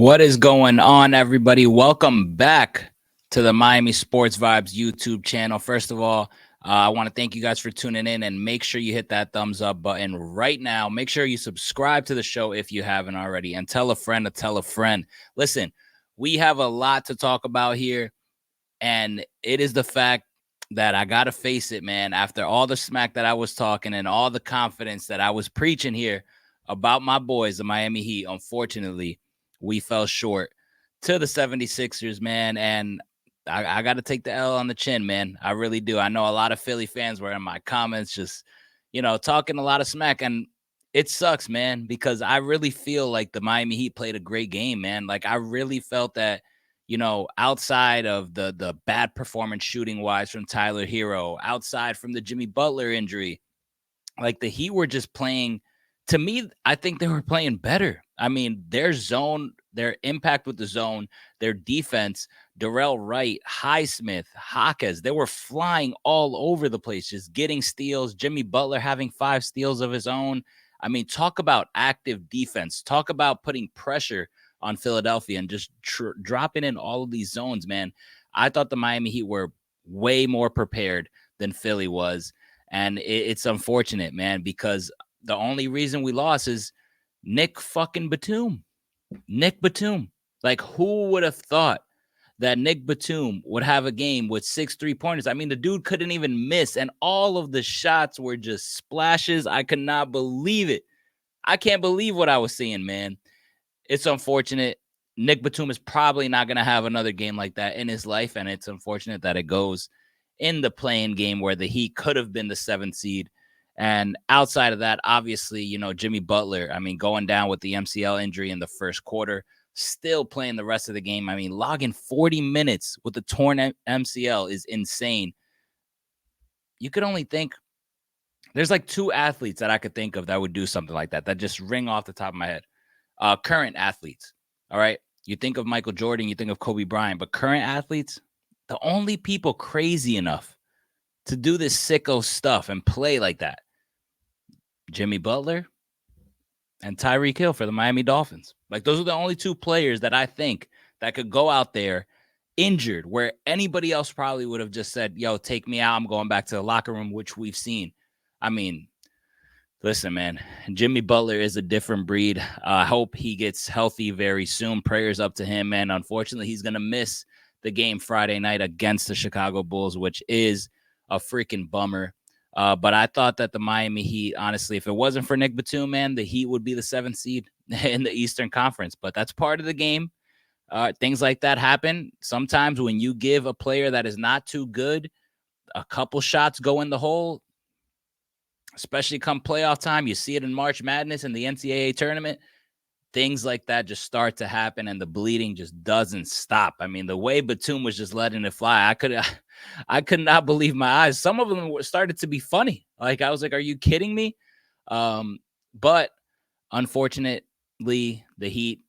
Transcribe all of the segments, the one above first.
What is going on, everybody? Welcome back to the Miami Sports Vibes YouTube channel. First of all, I want to thank you guys for tuning in and make sure you hit that thumbs up button right now. Make sure you subscribe to the show if you haven't already and tell a friend to tell a friend. Listen, we have a lot to talk about here, and it is the fact that I got to face it, man. After all the smack that I was talking and all the confidence that I was preaching here about my boys, the Miami Heat, unfortunately, we fell short to the 76ers, man. And I got to take the L on the chin, man. I really do. I know a lot of Philly fans were in my comments just, talking a lot of smack. And it sucks, man, because I really feel like the Miami Heat played a great game, man. Like, I really felt that, outside of the bad performance shooting wise from Tyler Hero, outside from the Jimmy Butler injury, like the Heat were just playing. To me, I think they were playing better. I mean, their zone, their impact with the zone, their defense, Darrell Wright, Highsmith, Hawkes, they were flying all over the place, just getting steals. Jimmy Butler having 5 steals of his own. I mean, talk about active defense. Talk about putting pressure on Philadelphia and just dropping in all of these zones, man. I thought the Miami Heat were way more prepared than Philly was. And it's unfortunate, man, because the only reason we lost is Nick fucking Batum. Nick Batum. Like, who would have thought that Nick Batum would have a game with 6 3-pointers? I mean, the dude couldn't even miss, and all of the shots were just splashes. I could not believe it. I can't believe what I was seeing, man. It's unfortunate. Nick Batum is probably not going to have another game like that in his life, and it's unfortunate that it goes in the playing game where the Heat could have been the 7th seed. And outside of that, obviously, Jimmy Butler, I mean, going down with the MCL injury in the first quarter, still playing the rest of the game. I mean, logging 40 minutes with the torn MCL is insane. You could only think there's like 2 athletes that I could think of that would do something like that just ring off the top of my head. Current athletes. All right. You think of Michael Jordan, you think of Kobe Bryant, but current athletes, the only people crazy enough to do this sicko stuff and play like that, Jimmy Butler and Tyreek Hill for the Miami Dolphins. Like, those are the only 2 players that I think that could go out there injured, where anybody else probably would have just said, yo, take me out. I'm going back to the locker room, which we've seen. I mean, listen, man, Jimmy Butler is a different breed. I hope he gets healthy very soon. Prayers up to him, man. Unfortunately, he's going to miss the game Friday night against the Chicago Bulls, which is a freaking bummer. But I thought that the Miami Heat, honestly, if it wasn't for Nick Batum, man, the Heat would be the 7th seed in the Eastern Conference. But that's part of the game. Things like that happen. Sometimes when you give a player that is not too good a couple shots go in the hole, especially come playoff time, you see it in March Madness and the NCAA tournament, things like that just start to happen and the bleeding just doesn't stop. I mean, the way Batum was just letting it fly, I could not believe my eyes. Some of them started to be funny. Like, I was like, are you kidding me? But unfortunately, the Heat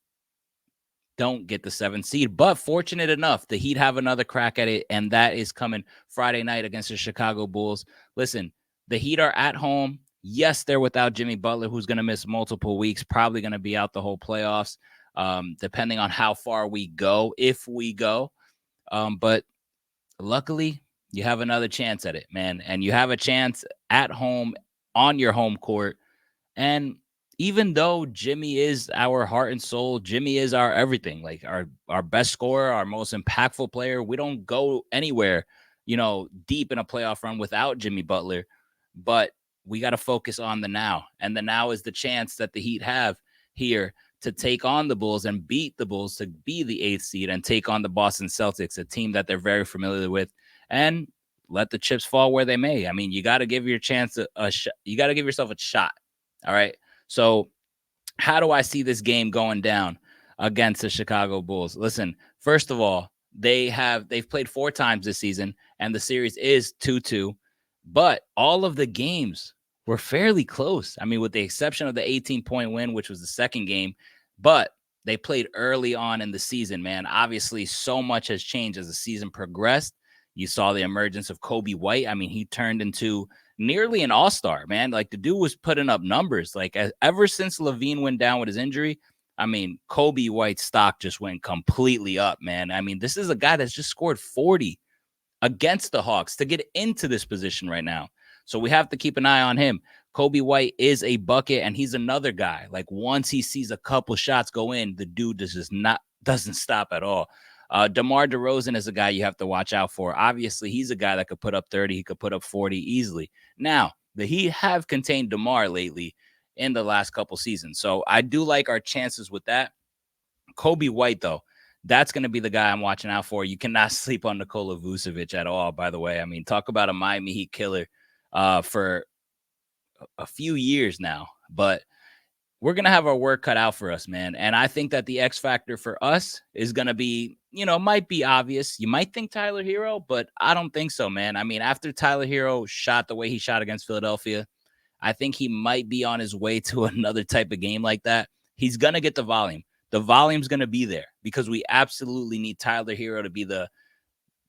don't get the 7th seed. But fortunate enough, the Heat have another crack at it, and that is coming Friday night against the Chicago Bulls. Listen, the Heat are at home. Yes, they're without Jimmy Butler, who's going to miss multiple weeks, probably going to be out the whole playoffs, depending on how far we go, if we go. But luckily, you have another chance at it, man. And you have a chance at home on your home court. And even though Jimmy is our heart and soul, Jimmy is our everything, like our best scorer, our most impactful player, we don't go anywhere, deep in a playoff run without Jimmy Butler. But we got to focus on the now. And the now is the chance that the Heat have here to take on the Bulls and beat the Bulls to be the 8th seed and take on the Boston Celtics, a team that they're very familiar with, and let the chips fall where they may. I mean, you got to give your chance you got to give yourself a shot. All right. So how do I see this game going down against the Chicago Bulls? Listen, first of all, they've played 4 times this season and the series is 2-2, but all of the games were fairly close. I mean, with the exception of the 18-point win, which was the second game, but they played early on in the season, man. Obviously, so much has changed as the season progressed. You saw the emergence of Kobe White. I mean, he turned into nearly an all-star, man. Like, the dude was putting up numbers. Like, ever since Levine went down with his injury, I mean, Kobe White's stock just went completely up, man. I mean, this is a guy that's just scored 40 against the Hawks to get into this position right now. So we have to keep an eye on him. Kobe White is a bucket, and he's another guy. Like, once he sees a couple shots go in, the dude doesn't stop at all. DeMar DeRozan is a guy you have to watch out for. Obviously, he's a guy that could put up 30. He could put up 40 easily. Now, the Heat have contained DeMar lately in the last couple seasons. So I do like our chances with that. Kobe White, though, that's going to be the guy I'm watching out for. You cannot sleep on Nikola Vucevic at all, by the way. I mean, talk about a Miami Heat killer for a few years now. But we're going to have our work cut out for us, man. And I think that the X factor for us is going to be, might be obvious. You might think Tyler Hero, but I don't think so, man. I mean, after Tyler Hero shot the way he shot against Philadelphia, I think he might be on his way to another type of game like that. He's going to get the volume. The volume's going to be there because we absolutely need Tyler Hero to be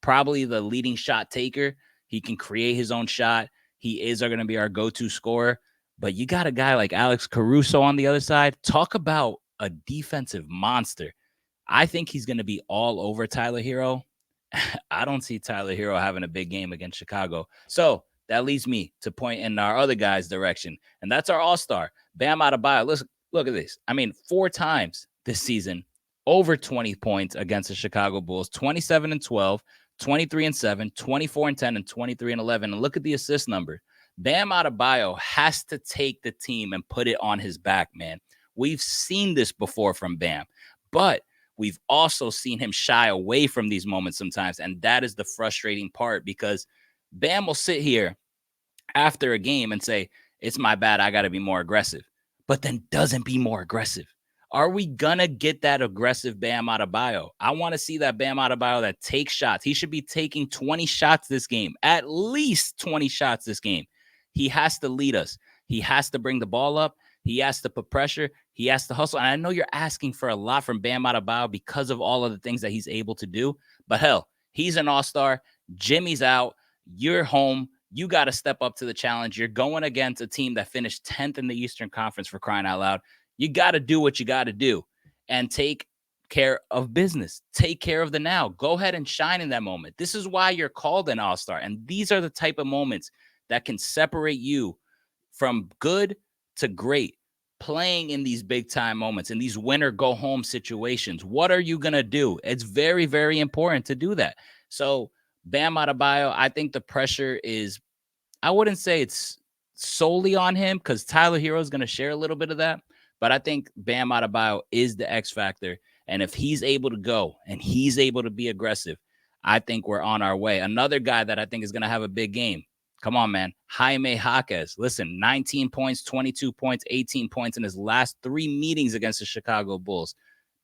probably the leading shot taker. He can create his own shot. He is going to be our go-to scorer. But you got a guy like Alex Caruso on the other side. Talk about a defensive monster. I think he's going to be all over Tyler Hero. I don't see Tyler Hero having a big game against Chicago. So that leads me to point in our other guy's direction, and that's our all-star, Bam Adebayo. Look at this. I mean, 4 times this season, over 20 points against the Chicago Bulls, 27-12, 23-7, 24-10, and 23-11. And look at the assist number. Bam Adebayo has to take the team and put it on his back, man. We've seen this before from Bam, but we've also seen him shy away from these moments sometimes, and that is the frustrating part because Bam will sit here after a game and say, it's my bad, I got to be more aggressive, but then doesn't be more aggressive. Are we going to get that aggressive Bam Adebayo? I want to see that Bam Adebayo that takes shots. He should be taking 20 shots this game, at least 20 shots this game. He has to lead us. He has to bring the ball up. He has to put pressure. He has to hustle. And I know you're asking for a lot from Bam Adebayo because of all of the things that he's able to do. But hell, he's an all-star. Jimmy's out. You're home. You got to step up to the challenge. You're going against a team that finished 10th in the Eastern Conference, for crying out loud. You got to do what you got to do and take care of business. Take care of the now. Go ahead and shine in that moment. This is why you're called an all-star. And these are the type of moments that can separate you from good to great, playing in these big time moments, in these winner go home situations. What are you going to do? It's very, very important to do that. So Bam Adebayo, I think the pressure is, I wouldn't say it's solely on him because Tyler Hero is going to share a little bit of that. But I think Bam Adebayo is the X factor. And if he's able to go and he's able to be aggressive, I think we're on our way. Another guy that I think is going to have a big game. Come on, man. Jaime Jaquez. Listen, 19 points, 22 points, 18 points in his last 3 meetings against the Chicago Bulls.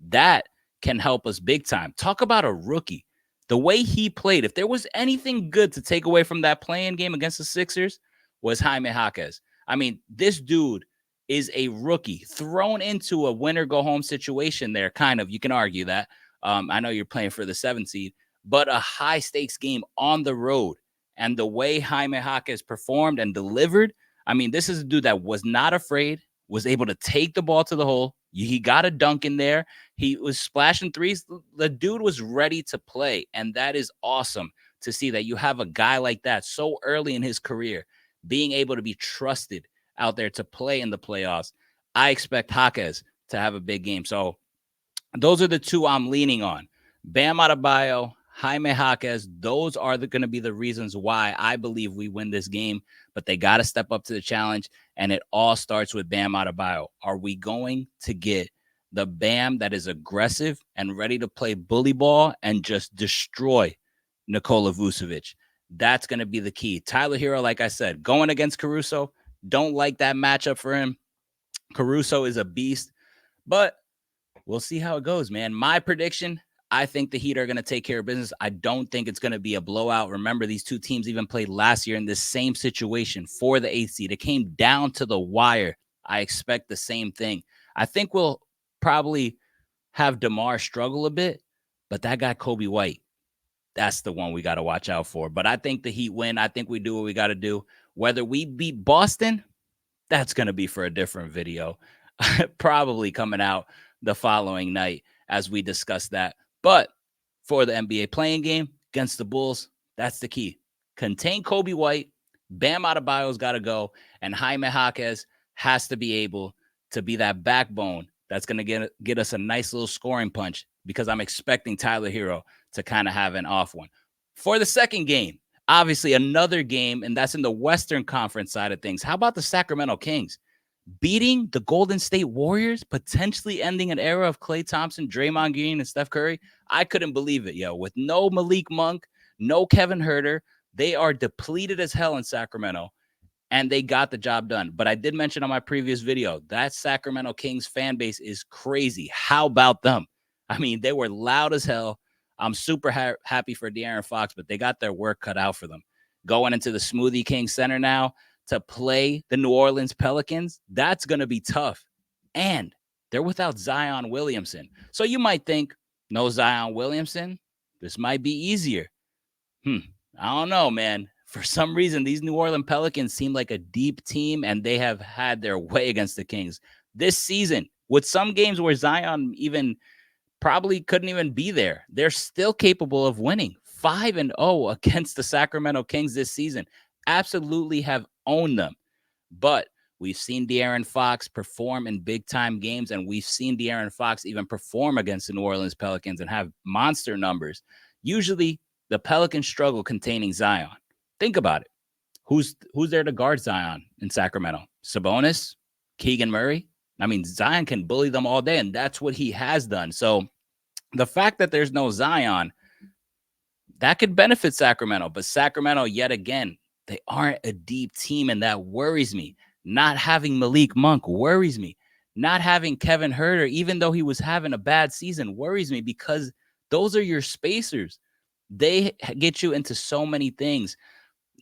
That can help us big time. Talk about a rookie. The way he played, if there was anything good to take away from that playing game against the Sixers, was Jaime Jaquez. I mean, this dude is a rookie thrown into a winner-go-home situation there, kind of. You can argue that. I know you're playing for the 7th seed, but a high-stakes game on the road. And the way Jaime Jaquez performed and delivered, I mean, this is a dude that was not afraid, was able to take the ball to the hole. He got a dunk in there. He was splashing threes. The dude was ready to play, and that is awesome to see that you have a guy like that so early in his career being able to be trusted out there to play in the playoffs. I expect Jaquez to have a big game. So those are the two I'm leaning on. Bam Adebayo, Jaime Jaquez, those are going to be the reasons why I believe we win this game, but they got to step up to the challenge, and it all starts with Bam Adebayo. Are we going to get the Bam that is aggressive and ready to play bully ball and just destroy Nikola Vucevic? That's going to be the key. Tyler Hero, like I said, going against Caruso, don't like that matchup for him. Caruso is a beast, but we'll see how it goes, man. My prediction, I think the Heat are going to take care of business. I don't think it's going to be a blowout. Remember, these two teams even played last year in this same situation for the 8th seed. It came down to the wire. I expect the same thing. I think we'll probably have DeMar struggle a bit, but that guy Kobe White, that's the one we got to watch out for. But I think the Heat win. I think we do what we got to do. Whether we beat Boston, that's going to be for a different video, probably coming out the following night as we discuss that. But for the NBA playing game against the Bulls, that's the key. Contain Kobe White. Bam Adebayo's got to go. And Jaime Jaquez has to be able to be that backbone that's going to get us a nice little scoring punch, because I'm expecting Tyler Hero to kind of have an off one. For the second game, obviously another game, and that's in the Western Conference side of things. How about the Sacramento Kings beating the Golden State Warriors, potentially ending an era of Klay Thompson, Draymond Green, and Steph Curry? I couldn't believe it, yo. With no Malik Monk, no Kevin Huerter, they are depleted as hell in Sacramento, and they got the job done. But I did mention on my previous video, that Sacramento Kings fan base is crazy. How about them? I mean, they were loud as hell. I'm super happy for De'Aaron Fox, but they got their work cut out for them. Going into the Smoothie King Center now to play the New Orleans Pelicans, that's going to be tough. And they're without Zion Williamson. So you might think, no Zion Williamson, this might be easier. I don't know, man. For some reason, these New Orleans Pelicans seem like a deep team, and they have had their way against the Kings this season, with some games where Zion even probably couldn't even be there. They're still capable of winning 5-0 against the Sacramento Kings this season. Absolutely have owned them. But we've seen De'Aaron Fox perform in big-time games, and we've seen De'Aaron Fox even perform against the New Orleans Pelicans and have monster numbers. Usually, the Pelicans struggle containing Zion. Think about it. Who's there to guard Zion in Sacramento? Sabonis? Keegan Murray? I mean, Zion can bully them all day, and that's what he has done. So the fact that there's no Zion, that could benefit Sacramento. But Sacramento, yet again, they aren't a deep team, and that worries me. Not having Malik Monk worries me. Not having Kevin Huerter, even though he was having a bad season, worries me, because those are your spacers. They get you into so many things.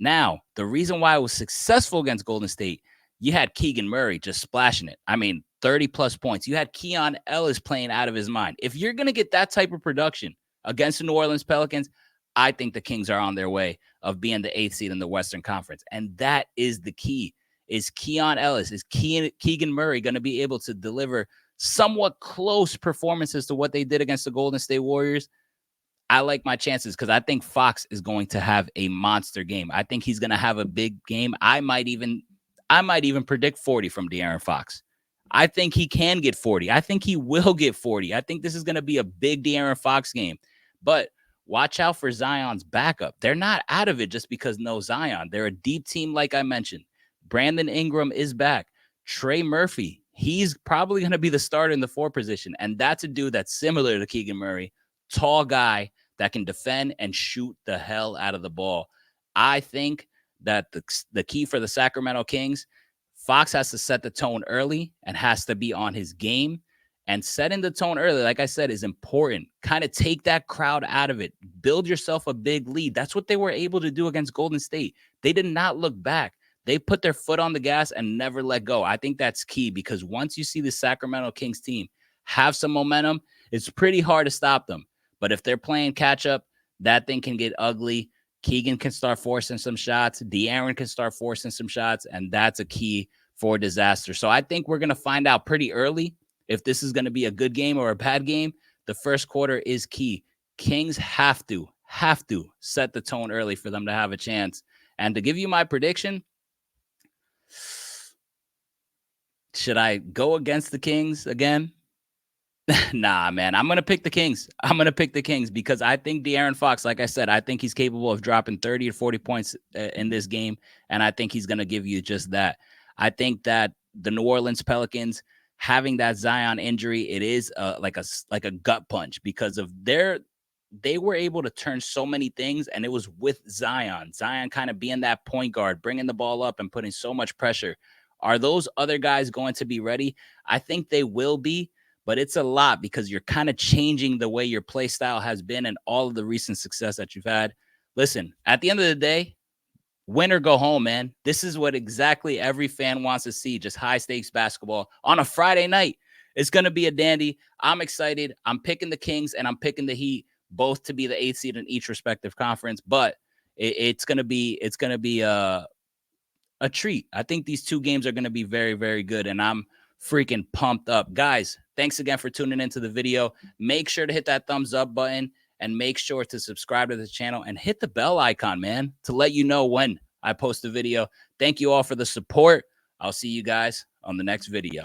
Now, the reason why I was successful against Golden State, you had Keegan Murray just splashing it. I mean, 30-plus points. You had Keon Ellis playing out of his mind. If you're going to get that type of production against the New Orleans Pelicans, I think the Kings are on their way of being the 8th seed in the Western Conference. And that is the key. Is Keon Ellis, is Keegan Murray going to be able to deliver somewhat close performances to what they did against the Golden State Warriors? I like my chances, because I think Fox is going to have a monster game. I think he's going to have a big game. I might even predict 40 from De'Aaron Fox. I think he can get 40. I think he will get 40. I think this is going to be a big De'Aaron Fox game. But watch out for Zion's backup. They're not out of it just because no Zion. They're a deep team, like I mentioned. Brandon Ingram is back. Trey Murphy, he's probably going to be the starter in the 4 position. And that's a dude that's similar to Keegan Murray. Tall guy that can defend and shoot the hell out of the ball. I think that the key for the Sacramento Kings, Fox has to set the tone early and has to be on his game. And setting the tone early, like I said, is important. Kind of take that crowd out of it. Build yourself a big lead. That's what they were able to do against Golden State. They did not look back. They put their foot on the gas and never let go. I think that's key, because once you see the Sacramento Kings team have some momentum, it's pretty hard to stop them. But if they're playing catch up, that thing can get ugly. Keegan can start forcing some shots. De'Aaron can start forcing some shots, and that's a key for disaster. So I think we're going to find out pretty early if this is going to be a good game or a bad game. The first quarter is key. Kings have to set the tone early for them to have a chance. And to give you my prediction, should I go against the Kings again? Nah, man, I'm going to pick the Kings. Because I think De'Aaron Fox, like I said, I think he's capable of dropping 30 to 40 points in this game, and I think he's going to give you just that. I think that the New Orleans Pelicans having that Zion injury, it is like a gut punch, because of they were able to turn so many things, and it was with Zion kind of being that point guard, bringing the ball up and putting so much pressure. Are those other guys going to be ready? I think they will be. But it's a lot, because you're kind of changing the way your play style has been and all of the recent success that you've had. Listen, at the end of the day, win or go home, man. This is what exactly every fan wants to see, just high-stakes basketball on a Friday night. It's going to be a dandy. I'm excited. I'm picking the Kings and I'm picking the Heat, both to be the 8th seed in each respective conference. But it's going to be a treat. I think these two games are going to be very, very good. And I'm freaking pumped up. Guys, thanks again for tuning into the video. Make sure to hit that thumbs up button and make sure to subscribe to the channel and hit the bell icon, man, to let you know when I post a video. Thank you all for the support. I'll see you guys on the next video.